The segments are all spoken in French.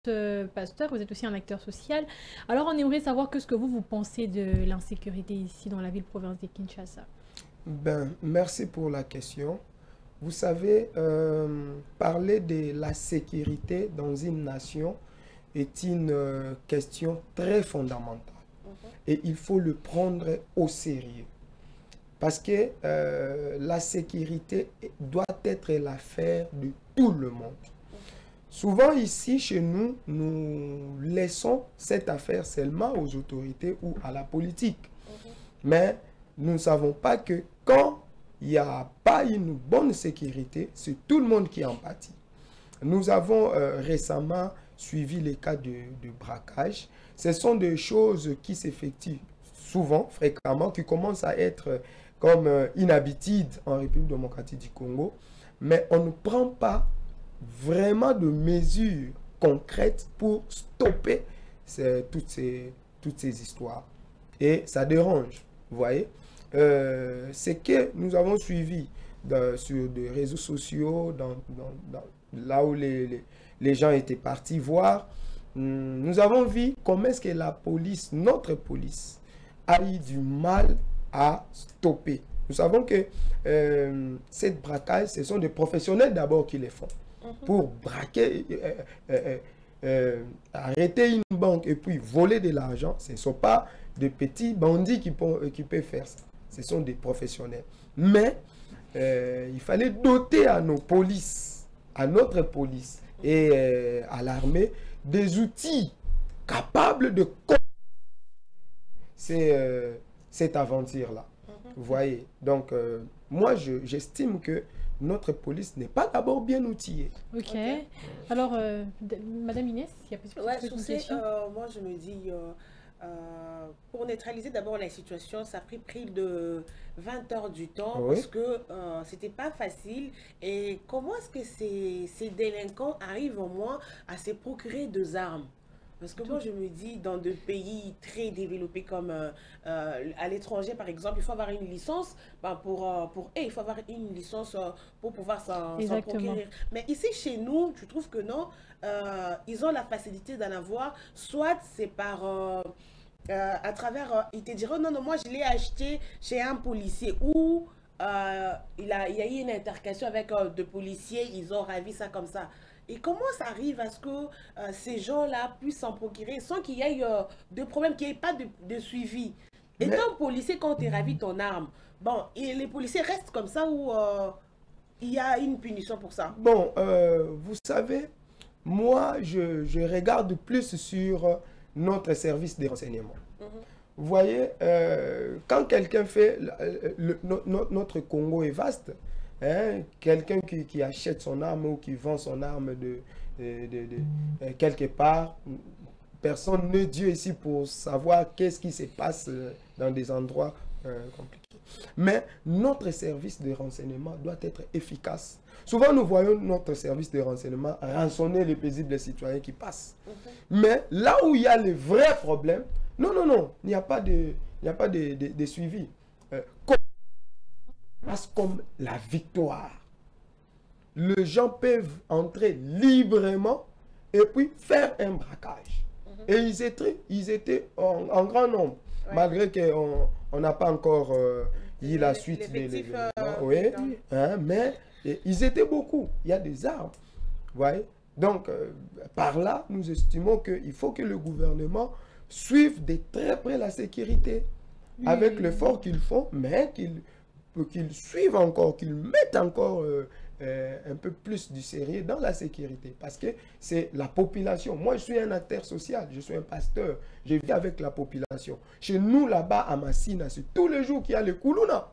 êtes pasteur, vous êtes aussi un acteur social. Alors, on aimerait savoir ce que vous pensez de l'insécurité ici dans la ville-province de Kinshasa. Ben, merci pour la question. Vous savez, parler de la sécurité dans une nation est une question très fondamentale. Et il faut le prendre au sérieux. Parce que la sécurité doit être l'affaire de tout le monde. Souvent ici, chez nous, nous laissons cette affaire seulement aux autorités ou à la politique. Mais nous ne savons pas que quand il n'y a pas une bonne sécurité, c'est tout le monde qui en pâtit. Nous avons récemment suivi les cas de braquage. Ce sont des choses qui s'effectuent souvent, fréquemment, qui commencent à être comme inhabitudes en République démocratique du Congo. Mais on ne prend pas vraiment de mesures concrètes pour stopper toutes ces histoires. Et ça dérange, vous voyez. C'est que nous avons suivi sur des réseaux sociaux, là où les gens étaient partis voir. Nous avons vu comment est-ce que la police, notre police, a eu du mal à stopper. Nous savons que cette braquage, ce sont des professionnels d'abord qui les font. Pour braquer, arrêter une banque et puis voler de l'argent, ce ne sont pas de petits bandits qui peuvent faire ça. Ce sont des professionnels. Mais il fallait doter à nos polices, à notre police et à l'armée des outils capables de cette aventure-là. Vous voyez. Donc, moi, j'estime que notre police n'est pas d'abord bien outillée. Ok. Alors, Madame Inès, il y a peut-être une question. Moi, je me dis, pour neutraliser d'abord la situation, ça a pris de 20 heures du temps, parce que c'était pas facile. Et comment est-ce que ces délinquants arrivent au moins à se procurer des armes? Parce que moi, je me dis, dans des pays très développés comme à l'étranger, par exemple, il faut avoir une licence il faut avoir une licence pour pouvoir s'en procurer. Mais ici, chez nous, je trouve que non, ils ont la facilité d'en avoir, soit c'est par... à travers, ils te diront, non, moi, je l'ai acheté chez un policier, ou il y a eu une intercation avec deux policiers, ils ont ravi ça comme ça. Et comment ça arrive à ce que ces gens-là puissent s'en procurer sans qu'il y ait de problème, qu'il n'y ait pas de suivi? Étant policier, quand tu ravis ton arme, bon, et les policiers restent comme ça ou il y a une punition pour ça? Bon, vous savez, moi, je regarde plus sur notre service de renseignement. Vous voyez, quand quelqu'un fait... notre Congo est vaste. Hein, quelqu'un qui achète son arme ou qui vend son arme quelque part, personne n'est Dieu ici pour savoir qu'est-ce qui se passe dans des endroits compliqués. Mais notre service de renseignement doit être efficace. Souvent, nous voyons notre service de renseignement rançonner les paisibles citoyens qui passent. Mais là où il y a les vrais problèmes, non, il n'y a pas de suivi. Comme la victoire. Les gens peuvent entrer librement et puis faire un braquage. Et ils étaient en grand nombre, malgré qu'on n'a pas encore eu la suite des mais ils étaient beaucoup. Il y a des armes. Vous voyez? Donc, par là, nous estimons qu'il faut que le gouvernement suive de très près la sécurité, avec l'effort qu'ils font, mais qu'ils suivent encore, qu'ils mettent encore un peu plus du sérieux dans la sécurité. Parce que c'est la population. Moi, je suis un acteur social, je suis un pasteur. Je vis avec la population. Chez nous, là-bas, à Massina, c'est tous les jours qu'il y a le Koulouna,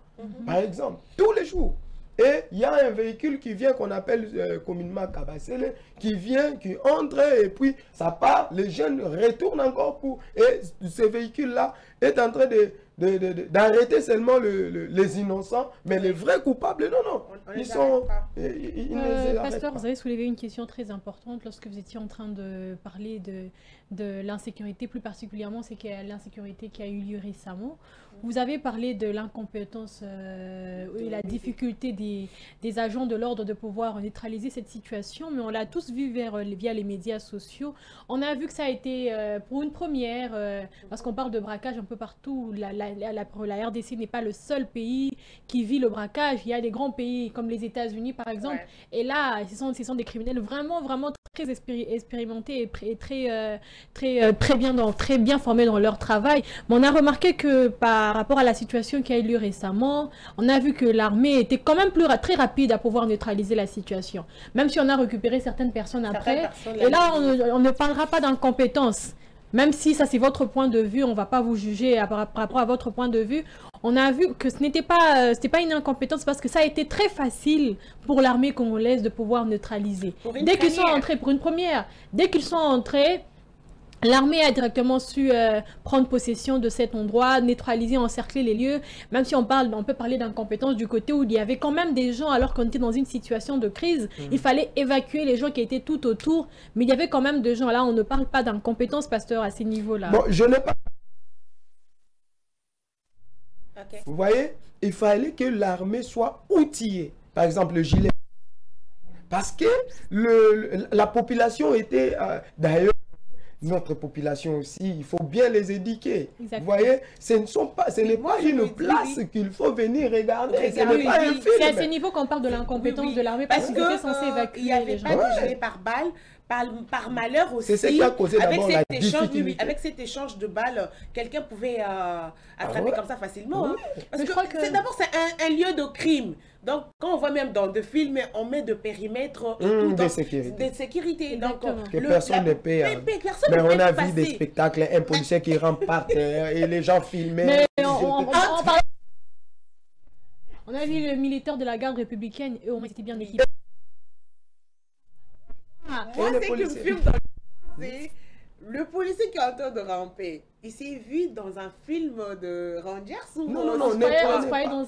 par exemple. Tous les jours. Et il y a un véhicule qui vient, qu'on appelle communément Kabassele, qui vient, qui entre, et puis ça part, les jeunes retournent encore pour... Et ce véhicule-là est en train d'arrêter seulement les innocents, mais les vrais coupables, non, non. Ils sont... Pasteur, vous avez soulevé une question très importante lorsque vous étiez en train de parler de l'insécurité, plus particulièrement c'est l'insécurité qui a eu lieu récemment. Vous avez parlé de l'incompétence et la difficulté des agents de l'ordre de pouvoir neutraliser cette situation, mais on l'a tous vu via les médias sociaux. On a vu que ça a été pour une première, parce qu'on parle de braquage un peu partout. La RDC n'est pas le seul pays qui vit le braquage. Il y a des grands pays comme les États-Unis par exemple, et là ce sont des criminels vraiment très expérimentés et très bien formés dans leur travail. Mais on a remarqué que par rapport à la situation qui a eu lieu récemment, on a vu que l'armée était quand même très rapide à pouvoir neutraliser la situation, même si on a récupéré certaines personnes après. Et là, on ne parlera pas d'incompétence. Même si ça c'est votre point de vue, on ne va pas vous juger par rapport à votre point de vue. On a vu que ce n'était pas une incompétence parce que ça a été très facile pour l'armée congolaise de pouvoir neutraliser. Dès qu'ils sont entrés, pour une première, dès qu'ils sont entrés, l'armée a directement su prendre possession de cet endroit, neutraliser, encercler les lieux. Même si on peut parler d'incompétence du côté où il y avait quand même des gens, alors qu'on était dans une situation de crise, il fallait évacuer les gens qui étaient tout autour. Mais il y avait quand même des gens. Là, on ne parle pas d'incompétence, pasteur, à ces niveaux-là. Bon, je n'ai pas... Okay. Vous voyez, il fallait que l'armée soit outillée. Par exemple, le gilet. Parce que la population était... D'ailleurs, notre population aussi, il faut bien les éduquer. Exactement. Vous voyez, ce n'est pas une place qu'il faut venir regarder. C'est à ce niveau qu'on parle de l'incompétence de l'armée parce que c'est censé évacuer il n'y avait pas de gilet par balle. Par malheur aussi, c'est ce qui a causé d'abord la difficulté. Avec cet échange de balles, quelqu'un pouvait attraper comme ça facilement. Hein. Parce que d'abord, c'est un lieu de crime. Donc, quand on voit même dans des films, on met de périmètres de sécurité. Donc, que personne ne paie. Mais on a vu des spectacles, un policier qui rentre par terre et les gens filmaient. Mais on a vu le militaire de la garde républicaine et au moins c'était bien équipé. Moi, c'est que le film dans le policier qui est en train de ramper. Il s'est vu dans un film de Rangers ou non, dans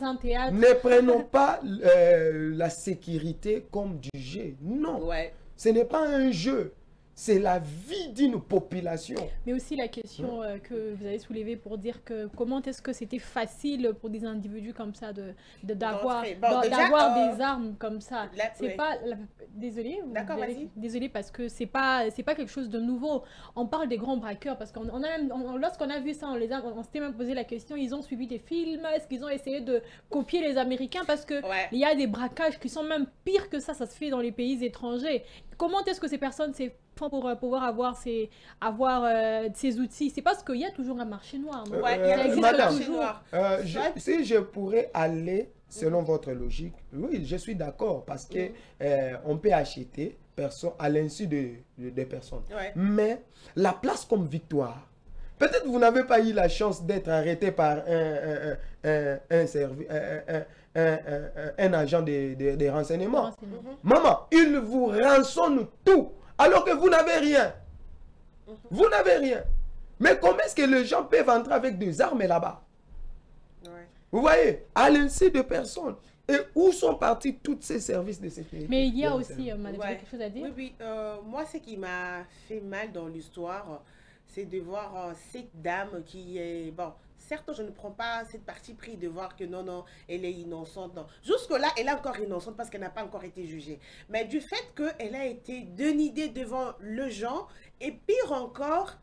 un théâtre. Ne prenons pas la sécurité comme du jeu. Non, ce n'est pas un jeu. C'est la vie d'une population. Mais aussi la question que vous avez soulevée pour dire que comment est-ce que c'était facile pour des individus comme ça d'avoir des armes comme ça. C'est pas... Désolée. D'accord, vas-y. Désolée parce que c'est pas quelque chose de nouveau. On parle des grands braqueurs parce qu'on a même... Lorsqu'on a vu ça, on s'était même posé la question, ils ont suivi des films, est-ce qu'ils ont essayé de copier les Américains parce que il y a des braquages qui sont même pires que ça se fait dans les pays étrangers. Comment est-ce que ces personnes pour pouvoir avoir ces outils? C'est parce qu'il y a toujours un marché noir. Il y a toujours un marché noir. Si je pourrais aller selon votre logique, oui, je suis d'accord parce que on peut acheter à l'insu des personnes. Mais la place comme victoire, peut-être vous n'avez pas eu la chance d'être arrêté par un agent des renseignements. Maman, il vous rançonne tout. Alors que vous n'avez rien. Vous n'avez rien. Mais comment est-ce que les gens peuvent entrer avec des armes là-bas? Vous voyez, à l'insu de personnes. Et où sont partis tous ces services de sécurité? Mais il y a aussi, madame, quelque chose à dire? Oui. Moi, ce qui m'a fait mal dans l'histoire, c'est de voir cette dame qui est... Bon, certes, je ne prends pas cette partie pris de voir que non, elle est innocente. Jusque-là, elle est encore innocente parce qu'elle n'a pas encore été jugée. Mais du fait qu'elle a été dénudée devant le gens, et pire encore,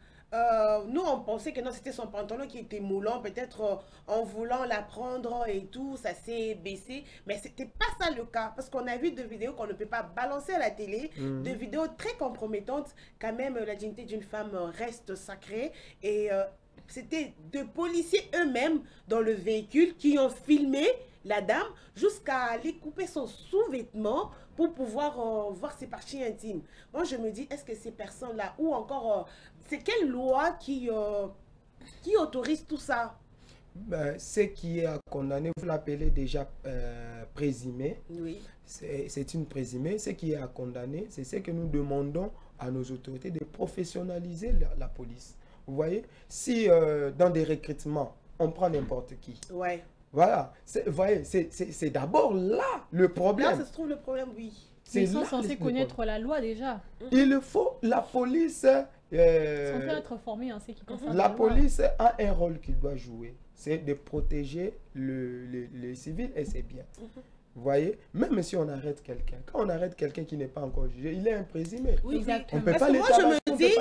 nous, on pensait que non, c'était son pantalon qui était moulant, peut-être en voulant la prendre et tout, ça s'est baissé. Mais c'était pas ça le cas, parce qu'on a vu des vidéos qu'on ne peut pas balancer à la télé, des vidéos très compromettantes. Quand même, la dignité d'une femme reste sacrée. Et c'était des policiers eux-mêmes dans le véhicule qui ont filmé la dame jusqu'à aller couper son sous-vêtement pour pouvoir voir ses parties intimes. Moi, je me dis, est-ce que ces personnes-là, ou encore, c'est quelle loi qui autorise tout ça? Ce qui est condamné, vous l'appelez déjà présumé. Oui. C'est une présumée. Ce qui est à condamner, c'est ce que nous demandons à nos autorités de professionnaliser la police. Vous voyez, si dans des recrutements, on prend n'importe qui. Ouais. Voilà. Vous voyez, c'est d'abord là le problème. Là, ça se trouve le problème, oui. Ils sont censés connaître la loi déjà. Il faut, la police... Ils sont censés être formés en ce qui concerne la police a un rôle qu'il doit jouer. C'est de protéger les civils et c'est bien. Vous voyez, même si on arrête quelqu'un, quand on arrête quelqu'un qui n'est pas encore jugé, il est un présumé. Oui, exactement. On peut parce pas que moi, je me dis,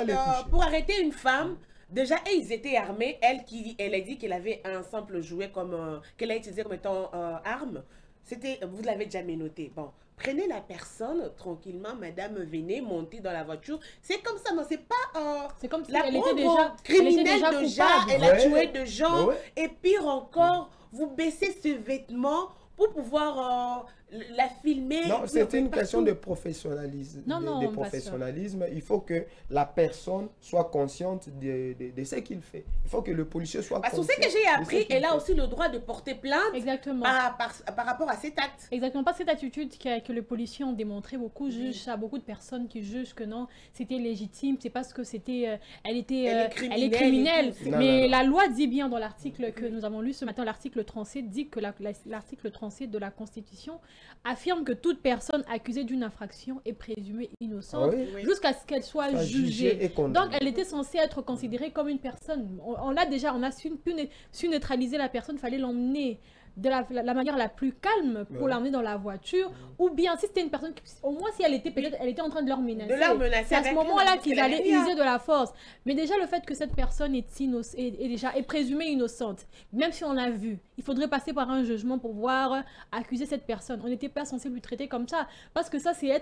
pour arrêter une femme, déjà, ils étaient armés. Elle a dit qu'elle avait un simple jouet qu'elle a utilisé comme étant arme. Vous l'avez jamais noté. Bon, prenez la personne tranquillement, madame, venez monter dans la voiture. C'est comme ça, non, c'est pas c'est comme si la elle était déjà criminelle déjà, elle a tué de gens. Ouais. Et pire encore, vous baissez ses vêtements pour pouvoir la filmer. Non, c'est une question de professionnalisme. Non, professionnalisme. Il faut que la personne soit consciente de ce qu'il fait. Il faut que le policier soit conscient. Parce que ce que j'ai appris, elle a aussi le droit de porter plainte. Exactement. Par rapport à cet acte. Exactement, pas cette attitude que les policiers ont démontré. Beaucoup jugent ça, beaucoup de personnes qui jugent que non, c'était légitime, c'est parce que c'était, elle est criminelle. Mais la loi dit bien dans l'article que nous avons lu ce matin, l'article 37 dit que l'article 37 de la Constitution affirme que toute personne accusée d'une infraction est présumée innocente jusqu'à ce qu'elle soit jugée. Donc elle était censée être considérée comme une personne. On a su neutraliser la personne, il fallait l'emmener de la manière la plus calme pour l'emmener dans la voiture, ou bien si c'était une personne, au moins si elle était peut-être, elle était en train de leur menacer. C'est à ce moment-là qu'ils allaient user de la force. Mais déjà le fait que cette personne est présumée innocente, même si on l'a vu, il faudrait passer par un jugement pour pouvoir accuser cette personne. On n'était pas censé lui traiter comme ça, parce que ça c'est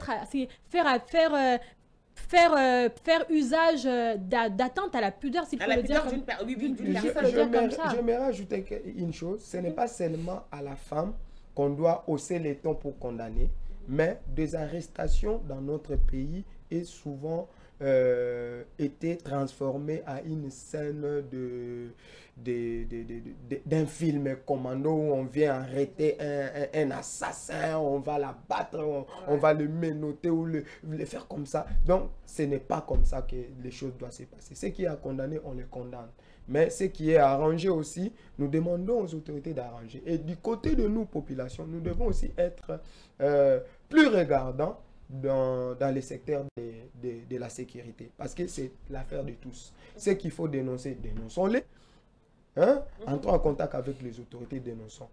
faire usage d'atteinte à la pudeur, s'il faut le dire d'une personne. J'aimerais rajouter une chose, ce n'est pas seulement à la femme qu'on doit hausser les tons pour condamner, mais des arrestations dans notre pays est souvent été transformée à une scène d'un film commando où on vient arrêter un assassin, on va l'abattre, on va le menotter ou le faire comme ça. Donc, ce n'est pas comme ça que les choses doivent se passer. Ce qui est à condamner, on les condamne. Mais ce qui est arrangé aussi, nous demandons aux autorités d'arranger. Et du côté de nous, population, nous devons aussi être plus regardants dans les secteurs de la sécurité. Parce que c'est l'affaire de tous. Ce qu'il faut dénoncer, dénonçons-les. Hein? Entrons en contact avec les autorités, dénonçons.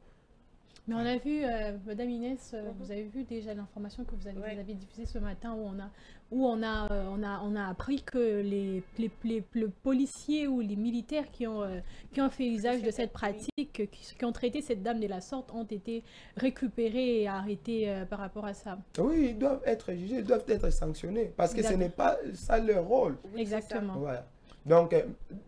Mais on a vu, Madame Inès, vous avez vu déjà l'information que vous avez diffusée ce matin où on a appris que les policiers ou les militaires qui ont fait usage de cette pratique, qui ont traité cette dame de la sorte, ont été récupérés et arrêtés par rapport à ça. Oui, ils doivent être jugés, ils doivent être sanctionnés parce que ce n'est pas ça leur rôle. Exactement. Voilà. Donc,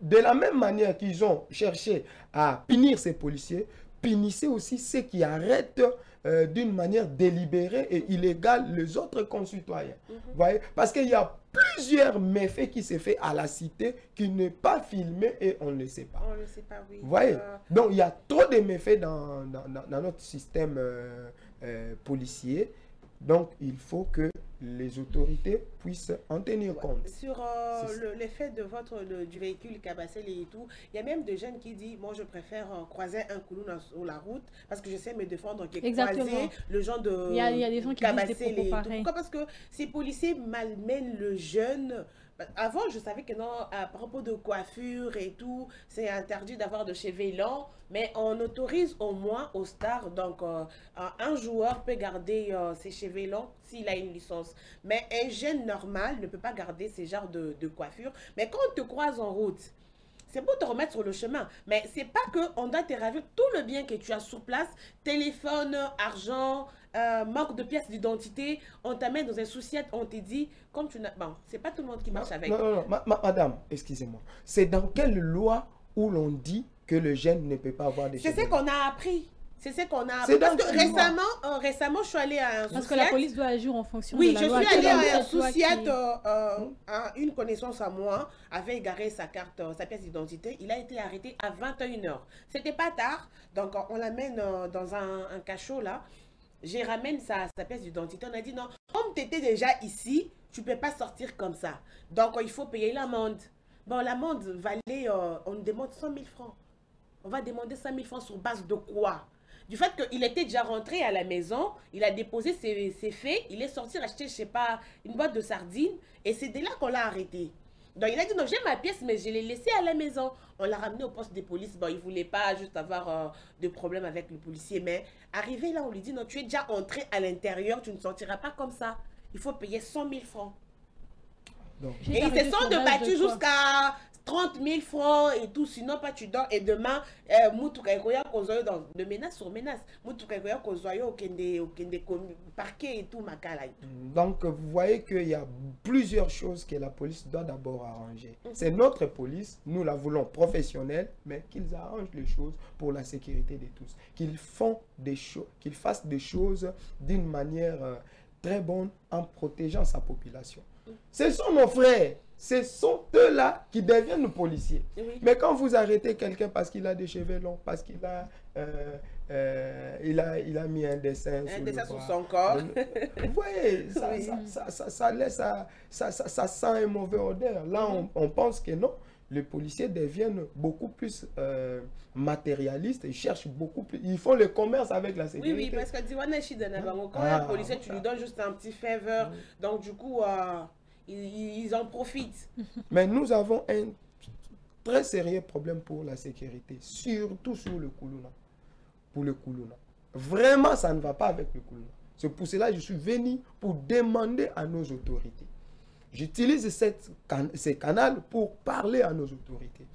de la même manière qu'ils ont cherché à punir ces policiers, punissez aussi ceux qui arrêtent d'une manière délibérée et illégale les autres concitoyens. Voyez? Parce qu'il y a plusieurs méfaits qui se font à la cité qui n'est pas filmé et on ne le sait pas. On ne le sait pas, oui. Voyez? Donc, il y a trop de méfaits dans notre système policier. Donc, il faut que les autorités puissent en tenir compte. Sur l'effet du véhicule cabassé et tout, il y a même des jeunes qui disent, moi je préfère croiser un coulou sur la route parce que je sais me défendre que croiser le genre de il y a des gens qui disent des propos pareils. Pourquoi? Parce que ces policiers malmènent le jeune. Avant, je savais que non, à propos de coiffure et tout, c'est interdit d'avoir de cheveux longs, mais on autorise au moins aux stars. Donc, un joueur peut garder ses cheveux longs s'il a une licence. Mais un jeune normal ne peut pas garder ce genre de coiffure. Mais quand on te croise en route, c'est pour te remettre sur le chemin. Mais c'est pas qu'on doit te ravir tout le bien que tu as sur place, téléphone, argent, manque de pièces d'identité, on t'amène dans un souciette, on te dit, comme tu n'as... Bon, c'est pas tout le monde qui marche avec. Non, madame, excusez-moi. C'est dans quelle loi où l'on dit que le jeune ne peut pas avoir des cheveux? C'est ce qu'on a appris. C'est ce qu'on a appris. Parce que récemment, je suis allée à un souciette. Parce que la police doit agir en fonction de la loi. Oui, je suis allée à un souciette. Une connaissance à moi avait égaré sa carte, sa pièce d'identité. Il a été arrêté à 21h. C'était pas tard. Donc, on l'amène dans un cachot là. Je ramène sa pièce d'identité. On a dit non, comme tu étais déjà ici, tu ne peux pas sortir comme ça. Donc, il faut payer l'amende. Bon, l'amende valait, on demande 100 000 francs. On va demander 5 000 francs sur base de quoi? Du fait qu'il était déjà rentré à la maison, il a déposé ses faits, il est sorti acheter, je sais pas, une boîte de sardines, et c'est de là qu'on l'a arrêté. Donc il a dit non, j'ai ma pièce, mais je l'ai laissée à la maison. On l'a ramené au poste de police. Bon, il voulait pas juste avoir de problème avec le policier, mais arrivé là, on lui dit non, tu es déjà entré à l'intérieur, tu ne sortiras pas comme ça. Il faut payer 100 000 francs. Donc, et ils se sont débattus jusqu'à 30 000 francs et tout, sinon pas tu dors. Et demain, de menace sur menace. Parquet et tout, Makala. Donc, vous voyez qu'il y a plusieurs choses que la police doit d'abord arranger. C'est notre police, nous la voulons professionnelle, mais qu'ils arrangent les choses pour la sécurité de tous. Qu'ils fassent des choses d'une manière très bonne en protégeant sa population. Ce sont nos frères. Ce sont eux-là qui deviennent policiers. Oui. Mais quand vous arrêtez quelqu'un parce qu'il a des cheveux longs, parce qu'il a, il a mis un dessin sur son corps. Vous voyez, ça laisse, ça sent un mauvais odeur. Là, on pense que non. Les policiers deviennent beaucoup plus matérialistes, ils cherchent beaucoup plus, ils font le commerce avec la sécurité. Oui, parce que quand un policier, tu lui donnes juste un petit faveur, donc du coup, ils en profitent. Mais nous avons un très sérieux problème pour la sécurité, surtout sur le Koulouna. Pour le Koulouna. Vraiment, ça ne va pas avec le Koulouna. C'est pour cela que je suis venu pour demander à nos autorités. J'utilise ces canaux pour parler à nos autorités.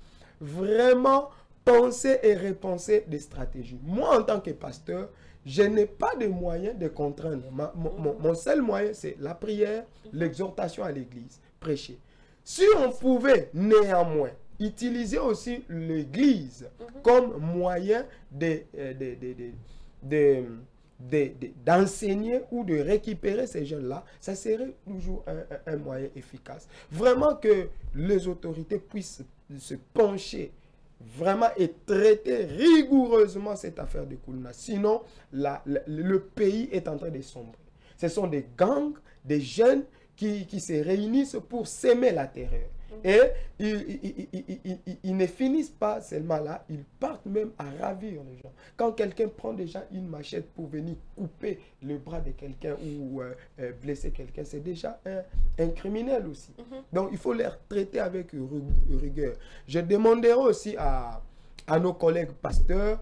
Vraiment penser et repenser des stratégies. Moi, en tant que pasteur, je n'ai pas de moyens de contraindre. Mon seul moyen, c'est la prière, l'exhortation à l'église, prêcher. Si on pouvait néanmoins utiliser aussi l'église comme moyen d'enseigner ou de récupérer ces jeunes-là, ça serait toujours un moyen efficace. Vraiment que les autorités puissent se pencher vraiment et traiter rigoureusement cette affaire de Koulouna. Sinon, le pays est en train de sombrer. Ce sont des gangs, des jeunes qui se réunissent pour s'aimer la terreur. Et ils ne finissent pas seulement là, ils partent même à ravir les gens. Quand quelqu'un prend déjà une machette pour venir couper le bras de quelqu'un ou blesser quelqu'un, c'est déjà un criminel aussi. Donc il faut les traiter avec rigueur. Je demanderai aussi à nos collègues pasteurs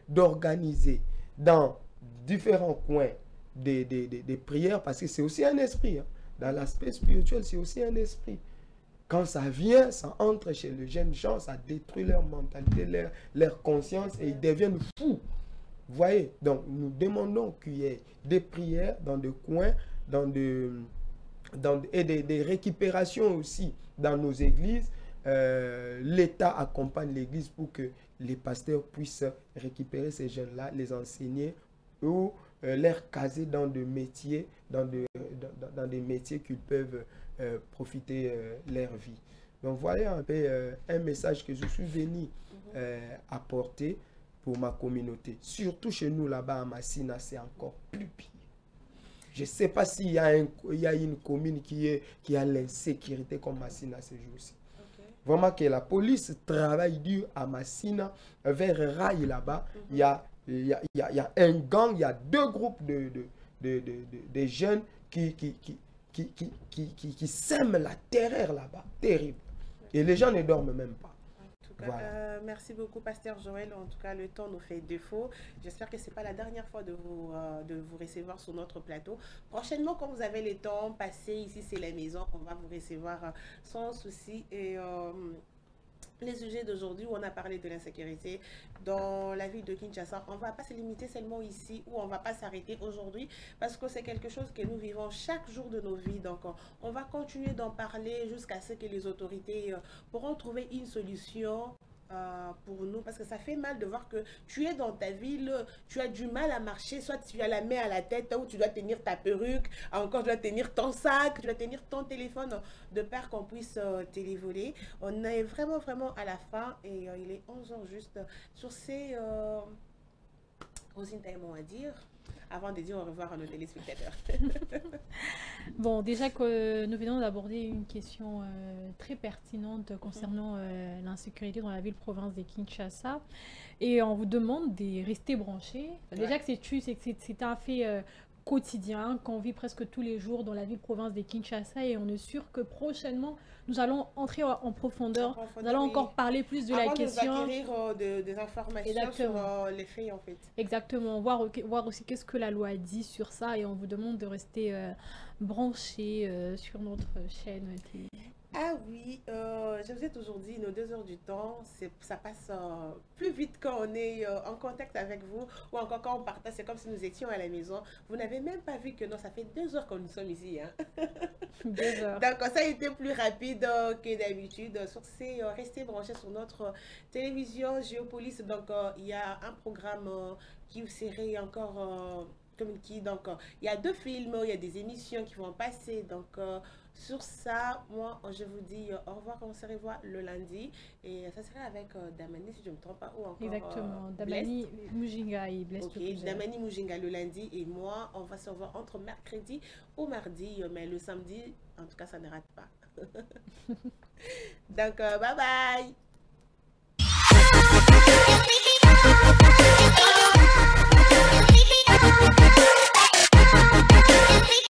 d'organiser dans différents coins des prières, parce que c'est aussi un esprit. Hein. Dans l'aspect spirituel, c'est aussi un esprit. Quand ça vient, ça entre chez les jeunes gens, ça détruit leur mentalité, leur conscience et ils deviennent fous. Vous voyez? Donc, nous demandons qu'il y ait des prières dans des coins, et des récupérations aussi dans nos églises. L'État accompagne l'église pour que les pasteurs puissent récupérer ces jeunes-là, les enseigner ou les caser dans des métiers, dans des métiers qu'ils peuvent profiter leur vie. Donc voilà un peu un message que je suis venu apporter pour ma communauté. Surtout chez nous là-bas à Massina, c'est encore plus pire. Je ne sais pas s'il y a une commune qui a l'insécurité comme Massina ces jours-ci. Okay. Vraiment que la police travaille dur à Massina, vers Rail là-bas. Il y a un gang, il y a deux groupes de jeunes qui sèment la terreur là-bas. Terrible. Et les gens ne dorment même pas. Voilà. Merci beaucoup, Pasteur Joël. En tout cas, le temps nous fait défaut. J'espère que ce n'est pas la dernière fois de vous recevoir sur notre plateau. Prochainement, quand vous avez le temps, passez ici, c'est la maison. On va vous recevoir sans souci. Et les sujets d'aujourd'hui où on a parlé de l'insécurité dans la ville de Kinshasa, on ne va pas se limiter seulement ici, ou on ne va pas s'arrêter aujourd'hui, parce que c'est quelque chose que nous vivons chaque jour de nos vies. Donc on va continuer d'en parler jusqu'à ce que les autorités pourront trouver une solution pour nous, parce que ça fait mal de voir que tu es dans ta ville, tu as du mal à marcher, soit tu as la main à la tête, ou tu dois tenir ta perruque, encore tu dois tenir ton sac, tu dois tenir ton téléphone, de peur qu'on puisse télévoler. On est vraiment à la fin, et il est 11h juste. Sur ces Rosine Taïmon à dire avant de dire au revoir à nos téléspectateurs. Bon, déjà que nous venons d'aborder une question très pertinente concernant l'insécurité dans la ville-province de Kinshasa. Et on vous demande de rester branchés. Déjà que c'est un fait quotidien qu'on vit presque tous les jours dans la ville-province de Kinshasa. Et on est sûr que prochainement, nous allons entrer en profondeur. Nous allons encore parler plus de la question. Avant de acquérir des informations sur les faits, en fait. Exactement. Voir aussi qu'est-ce que la loi dit sur ça. Et on vous demande de rester branchés sur notre chaîne TV. Ah oui, je vous ai toujours dit, nos 2 heures du temps, ça passe plus vite quand on est en contact avec vous ou encore quand on partage, c'est comme si nous étions à la maison. Vous n'avez même pas vu que non, ça fait 2 heures que nous sommes ici. Hein. 2 heures. Donc ça a été plus rapide que d'habitude. Sur ces, restez branchés sur notre télévision Géopolis. Donc il y a un programme qui serait encore... donc, il y a 2 films, il y a des émissions qui vont passer. Donc, sur ça, moi, je vous dis au revoir. On se revoit le lundi. Et ça serait avec Damani, si je ne me trompe pas. Ou encore, exactement. Damani Mujinga et Bless. Ok, Damani Mujinga le lundi. Et moi, on va se revoir entre mercredi ou mardi. Mais le samedi, en tout cas, ça ne rate pas. Donc, bye bye.